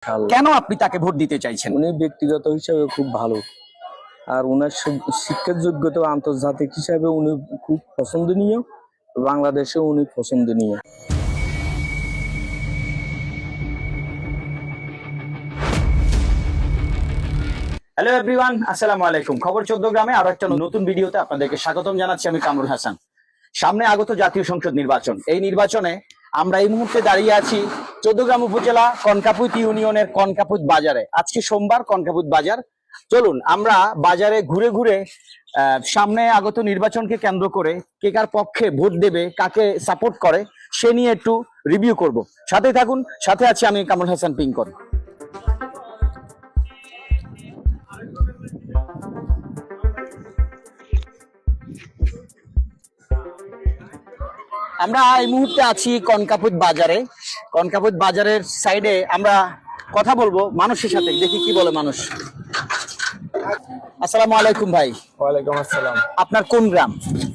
কেন আপনি তাকে ভোট দিতে চাইছেন? উনি ব্যক্তিগত হিসাবে খুব ভালো, আর ওনার শিক্ষার যোগ্যতা আন্তর্জাতিক হিসাবে উনি খুব পছন্দনীয়, বাংলাদেশে উনি পছন্দনীয়। হ্যালো এভরিওয়ান, আসসালামু আলাইকুম। খবর 14 গ্রামে আরো একটা নতুন ভিডিওতে আপনাদেরকে স্বাগতম জানাচ্ছি। আমি কামরুল হাসান। সামনে আগত জাতীয় সংসদ নির্বাচন, এই নির্বাচনে আমরা এই মুহূর্তে দাঁড়িয়ে আছি 14 গ্রাম উপজেলা কনকাপুত ইউনিয়নের কনকাপুত বাজারে। আজকে সোমবার, কনকাপুত বাজার। চলুন আমরা বাজারে ঘুরে ঘুরে সামনে আগত নির্বাচনকে কেন্দ্র করে কে কার পক্ষে ভোট দেবে, কাকে সাপোর্ট করে, সে নিয়ে একটু রিভিউ করব। সাথে থাকুন, সাথে আছি আমি কামরুল হাসান পিঙ্কন। আমরা এই মুহূর্তে আছি কনকাপুত বাজারে। কনকাপুত বাজারের সাইডে আমরা কথা বলবো মানুষের সাথে, দেখি কি বলে মানুষ। আসসালামু আলাইকুম ভাই। ওয়ালাইকুম আসসালাম। আপনার কোন গ্রাম?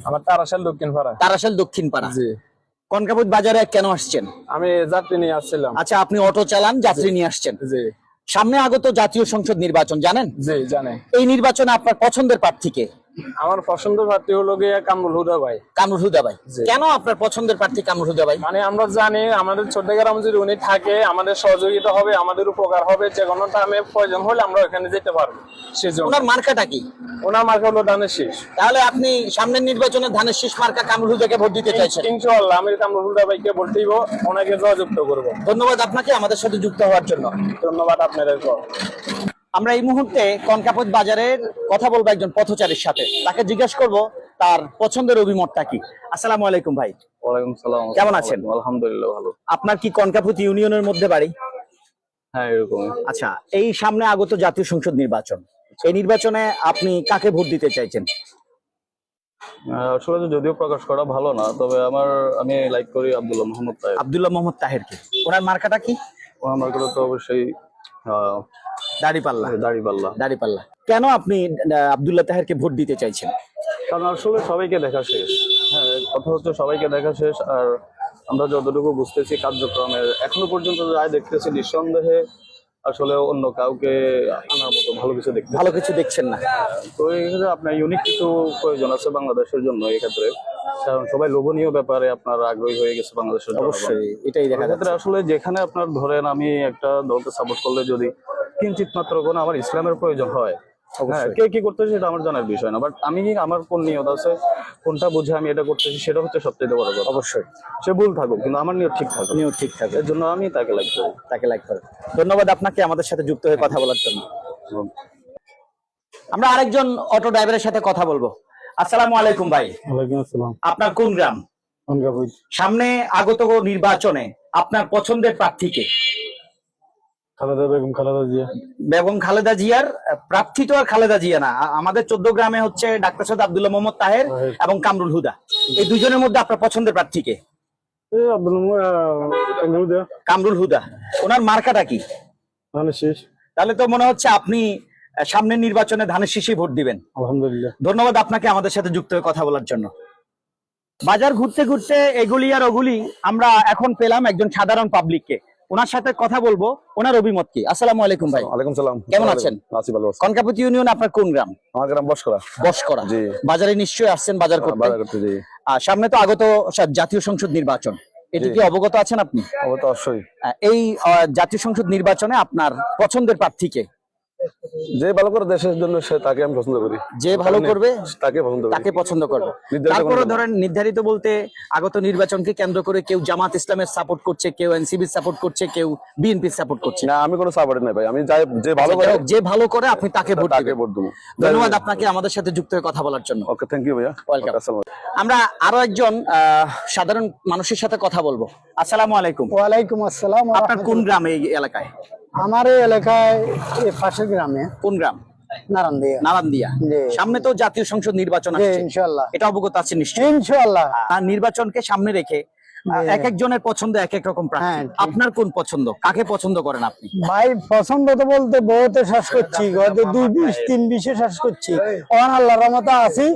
আমার তারাশাল দক্ষিণ পাড়া। তারাশাল দক্ষিণ পাড়া। জি। কনকাপুত বাজারে কেন আসছেন? আমি যাত্রী নিয়ে আসছিলাম। আচ্ছা, আপনি অটো চালান, যাত্রী নিয়ে আসছেন। জি। সামনে আগত জাতীয় সংসদ নির্বাচন জানেন? জি জানে। এই নির্বাচনে আপনার পছন্দের প্রার্থীকে? আমার পছন্দের প্রার্থী হলো গিয়ে কামরুল হুদা ভাই। কামরুল হুদা ভাই। কেন আপনার পছন্দের প্রার্থী কামরুল হুদা ভাই? মানে আমরা জানি আমাদের চট্টগ্রাম যদি উনি থাকে আমাদের সহযোগিতা হবে, আমাদের উপকার হবে, যে কোনো টাইমে প্রয়োজন হলে আমরা ওখানে যেতে পারবো। সেজন্য। ওনার মার্কাটা কি? ওনার মার্কা হলো ধানের শীষ। তাহলে আপনি সামনের নির্বাচনে ধানের শীষ মার্কা কামরুল হুদাকে ভোট দিতে চাইছেন? ইনশাআল্লাহ আমি কামরুল হুদা ভাইকে ভোট দিব, ওনাকে জয়যুক্ত করব। ধন্যবাদ আপনাকে আমাদের সাথে যুক্ত হওয়ার জন্য। ধন্যবাদ আপনাদেরকে। আমরা এই মুহূর্তে কনকাপুত বাজারের কথা বলবো একজন পথচারীর সাথে, তাকে জিজ্ঞেস করব তার পছন্দের অভিমতটা কি। আসসালামু আলাইকুম ভাই। ওয়ালাইকুম সালাম। কেমন আছেন? আলহামদুলিল্লাহ ভালো। আপনার কি কনকাপুত ইউনিয়নের মধ্যে বাড়ি? হ্যাঁ এরকম। আচ্ছা, এই সামনে আগত জাতীয় সংসদ নির্বাচন, এই নির্বাচনে আপনি কাকে ভোট দিতে চাইছেন? আসলে যদিও প্রকাশ করা ভালো না, তবে আমি লাইক করি আব্দুল্লাহ মোহাম্মদ তাহের। আব্দুল্লাহ মোহাম্মদ তাহেরকে। ওনার মার্কাটা কি? আমার কথা তো অবশ্যই দাড়িপাল্লা। দাড়িপাল্লা। দাড়িপাল্লা। কেন আপনি আব্দুল্লাহ তাহেরকে ভোট দিতে চাইছেন? কারণ আসলে সবাইকে দেখা শেষ। হ্যাঁ, কথা হচ্ছে সবাইকে দেখা শেষ। আর আমরা যতটুকু বুঝতেছি কার্যক্রমের এখনো পর্যন্ত যাই দেখতেছি, নিঃসন্দেহে আসলে অন্য কাউকে আনার মতো ভালো কিছু দেখছেন না। তো এখানে আপনার ইউনিক কিছু প্রয়োজন আছে বাংলাদেশের জন্য। এই ক্ষেত্রে কারণ সবাই লোভনীয় ব্যাপারে আপনার আগ্রহী হয়ে গেছে বাংলাদেশের জন্য। অবশ্যই এটাই দেখা যাচ্ছে। আসলে যেখানে আপনার ধরেন আমি একটা দলকে সাপোর্ট করলে যদি কিঞ্চিত মাত্র কোনো আমার ইসলামের প্রয়োজন হয়, কে কি করতেছে সেটা আমার জানার বিষয় না, বাট আমি আমার কোন নিয়ত আছে, কোনটা বুঝে আমি এটা করতেছি, সেটা হচ্ছে সবচেয়ে বড় কথা। অবশ্যই সে ভুল থাকুক কিন্তু আমার নিয়ত ঠিক থাকুক। নিয়ত ঠিক থাকে, এর জন্য আমি তাকে লাইক করি। ধন্যবাদ আপনাকে আমাদের সাথে যুক্ত হয়ে কথা বলার জন্য। আমরা আরেকজন অটো ড্রাইভারের সাথে কথা বলবো। আসসালামু আলাইকুম ভাই। ওয়ালাইকুম আসসালাম। আপনার কোন গ্রাম? কনকাপুত। সামনে আগত নির্বাচনে আপনার পছন্দের প্রার্থীকে? খালেদা বেগম খালেদা জিয়া। বেগম খালেদা জিয়ার প্রার্থী তো আর খালেদা জিয়া না, আমাদের 14 গ্রামে হচ্ছে ডাক্তার সৈয়দ আব্দুল্লাহ মোহাম্মদ তাহের এবং কামরুল হুদা। এই দুজনের মধ্যে আপনার পছন্দের প্রার্থীকে? কামরুল হুদা। ওনার মার্কাটা কি? ধানের শীষ। তাহলে তো মনে হচ্ছে আপনি সামনের নির্বাচনে ধানের শীষে ভোট দিবেন। আলহামদুলিল্লাহ। ধন্যবাদ আপনাকে আমাদের সাথে যুক্ত হয়ে কথা বলার জন্য। বাজার ঘুরতে ঘুরতে এগুলি আর ওগুলি আমরা এখন পেলাম একজন সাধারণ পাবলিককে। ওনার সাথে কথা বলবো, ওনার অভিমত কি। আসসালামু আলাইকুম ভাই। ওয়ালাইকুম সালাম। কেমন আছেন? আছি ভালো আছি। কনকাপুত ইউনিয়ন আপনার কোন গ্রাম? আমার গ্রাম বসকরা। বসকরা। জি। বাজারে নিশ্চয়ই আসছেন বাজার করতে। জি। আর সামনে তো আগত জাতীয় সংসদ নির্বাচন, এটি কি অবগত আছেন আপনি? অবশ্যই। এই জাতীয় সংসদ নির্বাচনে আপনার পছন্দের প্রার্থীকে? যে ভালো করে দেশের জন্য তাকে আমি পছন্দ করি। যে ভালো করবে তাকে পছন্দ করবে। তারপরে ধরেন নির্ধারিত বলতে আগত নির্বাচনকে কেন্দ্র করে কেউ জামাত ইসলামের সাপোর্ট করছে, কেউ এনসিবির সাপোর্ট করছে, কেউ বিএনপির সাপোর্ট করছে। না, আমি কোনো সাপোর্ট নাই ভাই। আমি যে ভালো করে আপনি তাকে ভোট দেবো। ধন্যবাদ আপনাকে আমাদের সাথে যুক্ত হয়ে কথা বলার জন্য। ওকে, থ্যাংক ইউ ভাইয়া। ওয়েলকাম। আমরা আরো একজন সাধারণ মানুষের সাথে কথা বলবো। আসসালামু আলাইকুম। ওয়ালাইকুম আসসালাম। আপনার কোন গ্রাম এই এলাকায়? আমার এই এলাকায় পাশের গ্রামে। কোন গ্রাম? নারান্দিয়া। নারান্দিয়া। সামনে তো জাতীয় সংসদ নির্বাচন আসছে, ইনশাআল্লাহ। এটা অবগত আছে নিশ্চয়ই? ইনশাআল্লাহ। আর নির্বাচনকে সামনে রেখে এক একজনের পছন্দ এক এক রকম প্রার্থী। আপনার কোন পছন্দ, কাকে পছন্দ করেন আপনি? ভাই পছন্দ তো বলতে বহুতে শ্বাস করছি, 2-20 3-20 শ্বাস করছি। আল্লাহর রহমতে আছি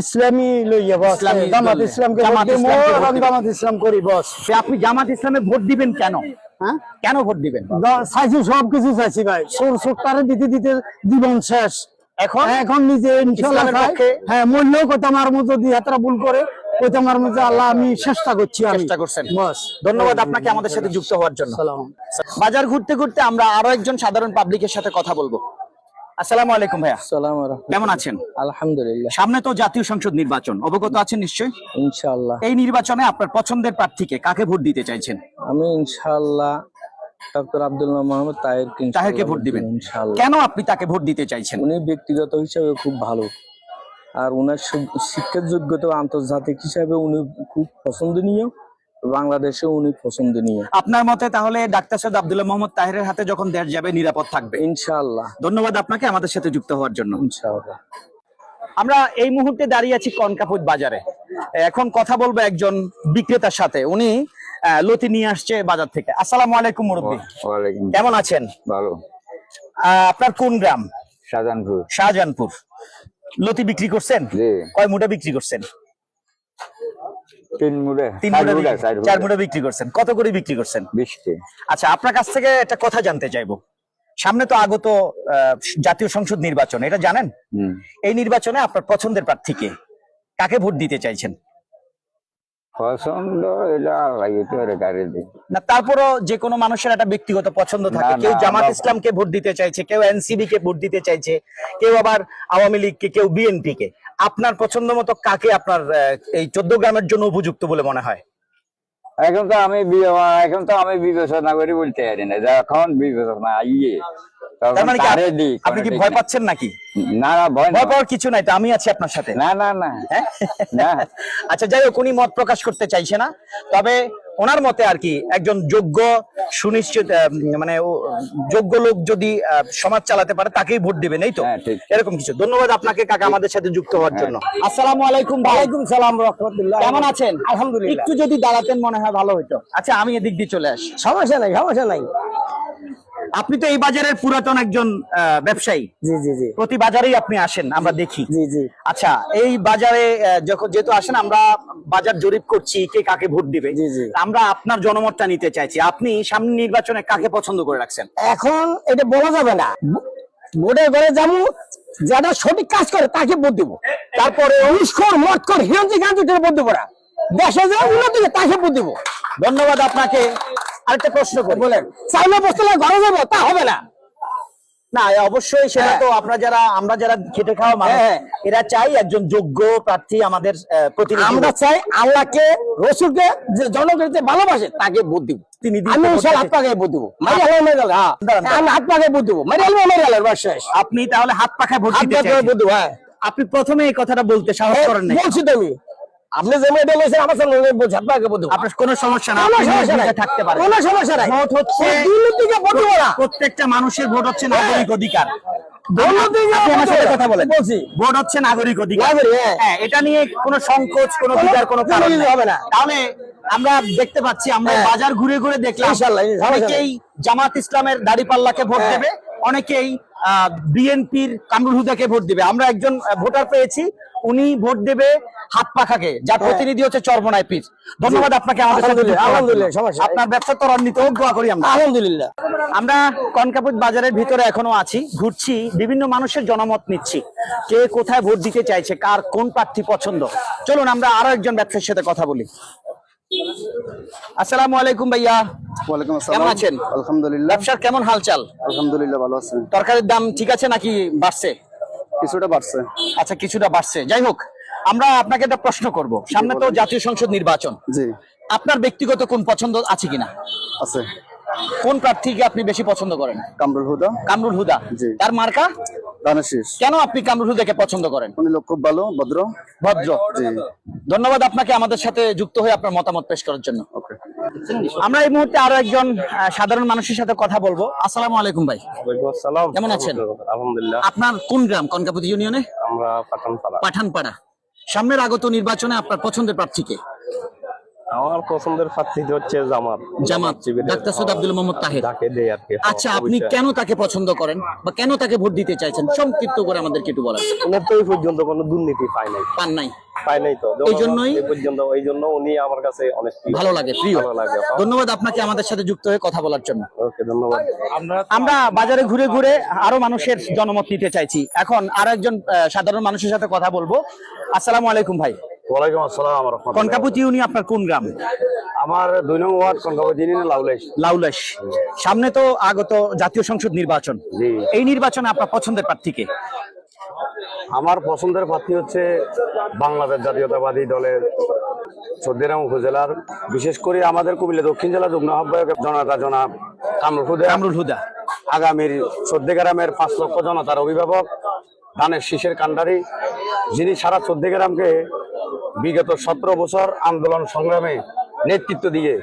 ইসলামী লইয়া বস, জামাত ইসলামকে জামাত ইসলাম করি বস। আপনি জামাত ইসলামে ভোট দিবেন কেন? হ্যাঁ কেন ভোট দিবেন? চাইছি, সবকিছু চাইছি ভাই। সরকারে দিতে দিতে জীবন শেষ। এখন নিজে ইনশাআল্লাহ ইসলামের চাই। পক্ষে? হ্যাঁ, মূল্যও কত আমার মতো দুই হাতরা ভুল করে কইতে আমার মধ্যে আল্লাহ আমি চেষ্টা করছি। চেষ্টা করছেন। বাস, ধন্যবাদ আপনাকে আমাদের সাথে যুক্ত হওয়ার জন্য। সালাম। বাজার ঘুরতে ঘুরতে আমরা আরো একজন সাধারণ পাবলিকের সাথে কথা বলবো। আসসালামু আলাইকুম ভাইয়া, সালাম। কেমন আছেন? আলহামদুলিল্লাহ, সামনে তো জাতীয় সংসদ নির্বাচন, অবগত আছেন নিশ্চয়ই। ইনশাআল্লাহ এই নির্বাচনে আপনার পছন্দের প্রার্থীকে, কাকে ভোট দিতে চাইছেন? আমি ইনশাআল্লাহ ডক্টর আব্দুল্লাহ মোহাম্মদ তাহেরকে ভোট দিবেন। ইনশাআল্লাহ। কেন আপনি তাকে ভোট দিতে চাইছেন? উনি ব্যক্তিগত হিসাবে খুব ভালো, আর ওনার শিক্ষার যোগ্যতা আন্তর্জাতিক হিসাবে উনি খুব পছন্দনীয়, বাংলাদেশে উনি পছন্দনীয়। আপনার মতে তাহলে ডাক্তার সৈয়দ আব্দুল্লাহ মোহাম্মদ তাহেরের হাতে যখন দেশ যাবে নিরাপদ থাকবে? ইনশাআল্লাহ, ধন্যবাদ আপনাকে আমাদের সাথে যুক্ত হওয়ার জন্য। ইনশাআল্লাহ। আমরা এই মুহূর্তে দাঁড়িয়ে আছি কনকাপুর বাজারে। এখন কথা বলবো একজন বিক্রেতার সাথে, উনি লতি নিয়ে আসছে বাজার থেকে। আসসালামু আলাইকুম মুরব্বী, ওয়ালাইকুম কেমন আছেন? ভালো। আপনার কোন গ্রাম? শাহজাহানপুর। শাহজাহানপুর। লতি বিক্রি করছেন? জি। কয় মুঠা বিক্রি করছেন? 3 মুড়ে 3 4 মুঠা মুড়ে, বিক্রি- 4 মুঠা বিক্রি করছেন। কত করে বিক্রি করছেন? 20 কে। আচ্ছা, আপনার কাছ থেকে একটা কথা জানতে চাইবো। সামনে তো আগত জাতীয় সংসদ নির্বাচন, এটা জানেন? এই নির্বাচনে আপনার পছন্দের প্রার্থীকে, কাকে ভোট দিতে চাইছেন? পছন্দ এটা লাগে তো রে গাড়ি দি। না, তারপরও যে কোনো মানুষের একটা ব্যক্তিগত পছন্দ থাকে। না, কেউ না, জামাত আমরা- ইসলামকে ভোট দিতে চাইছে, কেউ এনসিবি কে ভোট দিতে চাইছে, কেউ আবার আওয়ামী লীগকে, কেউ বিএনপি কে। আপনার পছন্দ মতো কাকে আপনার এই 14 গ্রামের জন্য উপযুক্ত বলে মনে হয়? এখন তো আমি বিবেচনা করি বলতে পারি না, যখন বিবেচনা আইয়ে তার মানে কি তারে দি। আপনি কি ভয় পাচ্ছেন নাকি? না না, ভয় না। ভয় পাওয়ার কিছু নাই, তো আমি আছি আপনার সাথে। না না না হ্যাঁ? না। আচ্ছা, যাই হোক, উনি মত প্রকাশ করতে চাইছে না, তবে ওনার মতে আর কি একজন যোগ্য, সুনিশ্চিত মানে যোগ্য লোক যদি সমাজ চালাতে পারে তাকেই ভোট দিবেন, এই তো? হ্যাঁ, ঠিক। এরকম কিছু। ধন্যবাদ আপনাকে কাকা আমাদের সাথে যুক্ত হওয়ার জন্য। আসসালামু আলাইকুম ভাই। ওয়ালাইকুম সালাম রাহমাতুল্লাহ। কেমন আছেন? আলহামদুলিল্লাহ। একটু যদি দাঁড়াতেন মনে হয় ভালো হতো। আচ্ছা, আমি এদিক দিয়ে চলে আসি। সমস্যা নাই, সমস্যা নাই। আপনি তো এই বাজারের পুরাতন একজন ব্যবসায়ী, জি জি জি প্রতি বাজারেই আপনি আসেন, আমরা দেখি। জি জি। আচ্ছা, এই বাজারে যখন যেহেতু আসেন, আমরা বাজার জরিপ করছি কে কাকে ভোট দিবে। জি, জি। আমরা আপনার জনমতটা নিতে চাইছি। আপনি সামনে নির্বাচনে কাকে পছন্দ করে রাখছেন? এখন এটা বলা যাবে না, ভোটের ঘরে যাবো, যারা সঠিক কাজ করে তাকে ভোট দেবো। তারপরে উস্কর মটকর হিরঞ্জি গান্ধীদের ভোট দেবো না, দেশে যে উন্নতি তাকে ভোট দেবো। ধন্যবাদ আপনাকে। আরেকটা প্রশ্ন করি। বলেন, চাইলে বসতে ঘরে যাবো, তা হবে না। না, অবশ্যই সেটা তো আমরা যারা খেটে খাওয়া মানুষ, হ্যাঁ। এরা চাই একজন যোগ্য প্রার্থী আমাদের প্রতিনিধি। আমরা চাই আল্লাহকে, রসুলকে, যে জনগণকে ভালোবাসে তাকে ভোট দিব। তিনি দিতে আমি ভোট ইনশাআল্লাহ হাত দিতে- পাকে ভোট দিব। আমি হাত পাকে ভোট দিব, মেরে বাস শেষ। আপনি তাহলে হাত পাখায় ভোট হাত দিতে পাকে চাইছেন। ভোট দিব। হ্যাঁ, আপনি প্রথমে এই কথাটা বলতে সাহস করেন নাই। বলছি তো আমি, আপনি যে মেয়েটা বলছেন আমার সঙ্গে বলছি, হাত পাকে ভোট দিব। আপনার কোনো সমস্যা না, কোনো আপনি সমস্যা নাই, নির্ভীকে থাকতে পারেন। কোনো সমস্যা নাই। ভোট হচ্ছে দুর্নীতিকে ভোট দিব না। প্রত্যেকটা মানুষের ভোট হচ্ছে নাগরিক অধিকার। দুর্নীতিকে আপনি আমার ভোট সাথে দিব না। কথা বলেন। বলছি ভোট হচ্ছে নাগরিক অধিকার। নাগরিক, হ্যাঁ। হ্যাঁ, এটা নিয়ে কোনো সংকোচ, কোনো দ্বিধার কোনো কারণ কিছু নেই। হবে না। তাহলে আমরা দেখতে পাচ্ছি, আমরা হ্যাঁ। বাজার ঘুরে ঘুরে দেখলাম ইনশাআল্লাহ, ইনশাআল্লাহ। অনেকেই জামাত ইসলামের দাড়িপাল্লাকে ভোট হ্যাঁ। দেবে, অনেকেই বিএনপির কামরুল হুদাকে ভোট দিবে। আমরা একজন ভোটার পেয়েছি, উনি ভোট দেবে হাত পাখাকে, যার প্রতিনিধি হচ্ছে চরমনায় পীর। ধন্যবাদ আপনাকে আমাদের সাথে যুক্ত হওয়ার জন্য। আলহামদুলিল্লাহ, সমস্যা নেই। আপনার ব্যবসা ত্বরান্বিত হোক, দোয়া করি আমরা। আলহামদুলিল্লাহ। আমরা কনকাপুর বাজারের ভিতরে এখনো আছি, ঘুরছি, বিভিন্ন মানুষের জনমত নিচ্ছি, কে কোথায় ভোট দিতে চাইছে, কার কোন প্রার্থী পছন্দ। চলুন আমরা আরো একজন ব্যবসায়ীর সাথে কথা বলি। আসসালামু আলাইকুম ভাইয়া, ওয়ালাইকুম আসসালাম। কেমন আছেন? আলহামদুলিল্লাহ। ব্যবসার কেমন হালচাল? আলহামদুলিল্লাহ, ভালো আছেন? তরকারির দাম ঠিক আছে নাকি বাড়ছে? কিছুটা বাড়ছে। আচ্ছা, কিছুটা বাড়ছে। যাই হোক, আমরা আপনাকে একটা প্রশ্ন করব। সামনে তো জাতীয় সংসদ নির্বাচন, জি, আপনার ব্যক্তিগত কোন পছন্দ আছে কিনা? আছে। কোন প্রার্থীকে আপনি বেশি পছন্দ করেন? কামরুল হুদা, কামরুল হুদা। জি। তার মার্কা? দানাশিস। কেন আপনি কামরুল হুদাকে পছন্দ করেন? উনি লোক খুব ভালো, ভদ্র। ভদ্র। জি, ধন্যবাদ আপনাকে আমাদের সাথে যুক্ত হয়ে আপনার মতামত পেশ করার জন্য। ওকে। আমরা এই মুহূর্তে আরো একজন সাধারণ মানুষের সাথে কথা বলবো। আসসালামু আলাইকুম ভাই, কেমন আছেন? আলহামদুলিল্লাহ। আপনার কোন গ্রাম কনকাপুর ইউনিয়নে? আমরা পাঠানপাড়া। পাঠানপাড়া। সামনের আগত নির্বাচনে আপনার পছন্দের প্রার্থীকে? আমার পছন্দের প্রার্থী হচ্ছে জামাত জামাত ডাক্তার সৈয়দ আব্দুল মোহাম্মদ তাহের। তাকে দেই আর কি। আচ্ছা, আপনি কেন তাকে পছন্দ করেন বা কেন তাকে ভোট দিতে চাইছেন সংক্ষিপ্ত করে আমাদেরকে একটু বলেন। ওনার তো এই পর্যন্ত কোনো দুর্নীতি পায় নাই পান নাই তো এই জন্যই এই পর্যন্ত এই জন্য উনি আমার কাছে অনেক ভালো লাগে, প্রিয়। ভালো লাগে। ধন্যবাদ আপনাকে আমাদের সাথে যুক্ত হয়ে কথা বলার জন্য। ওকে, ধন্যবাদ। আমরা বাজারে ঘুরে ঘুরে আরো মানুষের জনমত নিতে চাইছি। এখন আরো একজন সাধারণ মানুষের সাথে কথা বলবো। আসসালামু আলাইকুম ভাই। ওয়ালাইকুম আসসালাম ওয়া রাহমাতুল্লাহ। কনকাপুতি ইউনি আপনার কোন গ্রাম? আমার 2 নং ওয়ার্ড কনকাপুতি ইউনিয়ন লাউলাইশ। লাউলাশ। সামনে তো আগত জাতীয় সংসদ নির্বাচন, জি। এই নির্বাচনে আপনার পছন্দের প্রার্থীকে? আমার পছন্দের প্রার্থী হচ্ছে বাংলাদেশ জাতীয়তাবাদী দলের চৌদ্দগ্রাম উপজেলার, বিশেষ করে আমাদের কুমিল্লা দক্ষিণ জেলা যুগ্ম আহ্বায়ক জনতা জনাব কামরুল হুদা। আগামীর চৌদ্দগ্রামের 5 লক্ষ জনতার অভিভাবক, ধানের শীষের কান্ডারি, যিনি সারা চৌদ্দগ্রামকে বিগত 17 বছর আন্দোলন সংগ্রামে নেতৃত্ব দিয়ে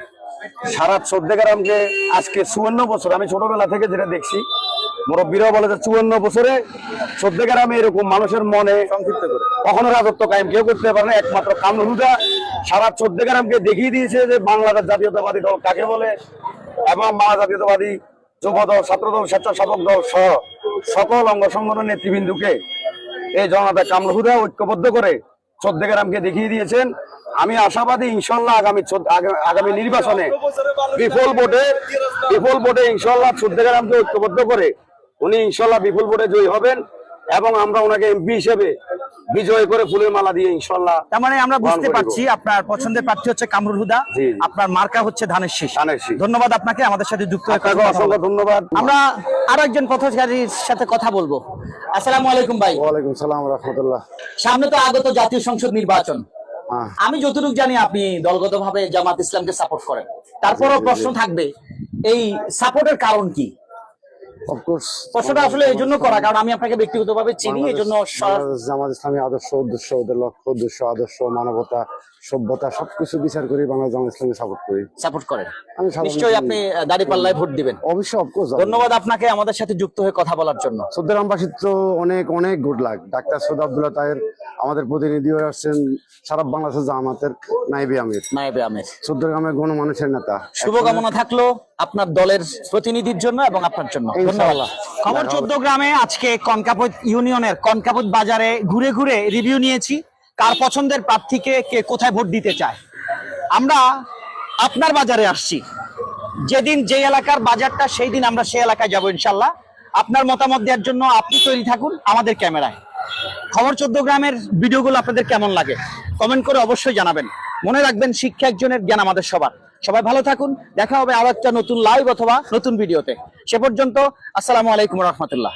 সারা চৌদ্দগ্রামকে আজকে 54 বছর, আমি ছোটবেলা থেকে যেটা দেখছি, মুরব্বীরাও বলে যে 54 বছরে চৌদ্দগ্রামে এরকম মানুষের মনে সংক্ষিপ্ত করে কখনো রাজত্ব কায়েম কেউ করতে পারে না। একমাত্র কামরুল হুদা সারা চৌদ্দগ্রামকে দেখিয়ে দিয়েছে যে বাংলাদেশ জাতীয়তাবাদী দল কাকে বলে, এবং বাংলা জাতীয়তাবাদী যুব দল, ছাত্র দল, স্বেচ্ছাসেবক দল সহ সকল অঙ্গ সংগঠনের নেতৃবৃন্দকে এই জনতা কামরুল হুদা ঐক্যবদ্ধ করে চৌদ্দগ্রামকে দেখিয়ে দিয়েছেন। আমি আশাবাদী ইনশাল্লাহ আগামী নির্বাচনে বিপুল ভোটে ইনশাল্লাহ চৌদ্দগ্রামকে ঐক্যবদ্ধ করে উনি ইনশাল্লাহ বিপুল ভোটে জয়ী হবেন, এবং আমরা ওনাকে এমপি হিসেবে বিজয় করে ফুলের মালা দিয়ে ইনশাল্লাহ। তার মানে আমরা বুঝতে পারছি আপনার পছন্দের প্রার্থী হচ্ছে কামরুল হুদা, জি। আপনার মার্কা হচ্ছে ধানের শীষ। ধানের শীষ। ধন্যবাদ আপনাকে আমাদের সাথে যুক্ত হয়ে আপনাকে অসংখ্য ধন্যবাদ। আমরা আরো একজন পথচারীর সাথে কথা বলবো। আসসালামু আলাইকুম ভাই। ওয়ালাইকুম সালাম রাহমাতুল্লাহ। সামনে তো আগত জাতীয় সংসদ নির্বাচন, হ্যাঁ। আমি যতটুকু জানি আপনি দলগতভাবে জামাত ইসলামকে সাপোর্ট করেন, তারপরও প্রশ্ন থাকবে এই সাপোর্টের কারণ কি? অফকোর্স প্রশ্নটা আসলে এই জন্য করা, কারণ আমি আপনাকে ব্যক্তিগতভাবে চিনি, এই জন্য জামাত ইসলামী আদর্শ, উদ্দেশ্য, ওদের লক্ষ্য উদ্দেশ্য, আদর্শ, মানবতা, সভ্যতা সবকিছু বিচার করি বাংলা জামাত ইসলামী সাপোর্ট করি। সাপোর্ট করেন আমি সাধারণত- নিশ্চয়ই আপনি দাঁড়িপাল্লায় ভোট দিবেন। অবশ্যই অফকোর্স। ধন্যবাদ আপনাকে আমাদের সাথে যুক্ত হয়ে কথা বলার জন্য। চৌদ্দগ্রামবাসীর তো অনেক অনেক good luck. Doctor Syed Abdullah Taher আমাদের প্রতিনিধি হয়ে আসছেন সারা বাংলাদেশের জামাতের নাইবে আমির, নায়েবে আমির। চৌদ্দগ্রামের গণমানুষের নেতা। শুভকামনা থাকলো আপনার দলের প্রতিনিধির জন্য এবং আপনার জন্য। ধন্যবাদ। খবর 14 গ্রামে আজকে কনকাপুত ইউনিয়নের কনকাপুত বাজারে ঘুরে ঘুরে রিভিউ নিয়েছি কার পছন্দের প্রার্থীকে কে কোথায় ভোট দিতে চায়। আমরা আপনার বাজারে আসছি, যেদিন যে এলাকার বাজারটা সেই দিন আমরা সেই এলাকায় যাব ইনশাল্লাহ। আপনার মতামত দেওয়ার জন্য আপনি তৈরি থাকুন আমাদের ক্যামেরায়। খবর 14 গ্রামের ভিডিওগুলো আপনাদের কেমন লাগে কমেন্ট করে অবশ্যই জানাবেন। মনে রাখবেন শিক্ষা একজনের, জ্ঞান আমাদের সবার। সবাই ভালো থাকুন, দেখা হবে আরো একটা নতুন লাইভ অথবা নতুন ভিডিওতে। সে পর্যন্ত আসসালামু আলাইকুম রহমতুল্লাহ।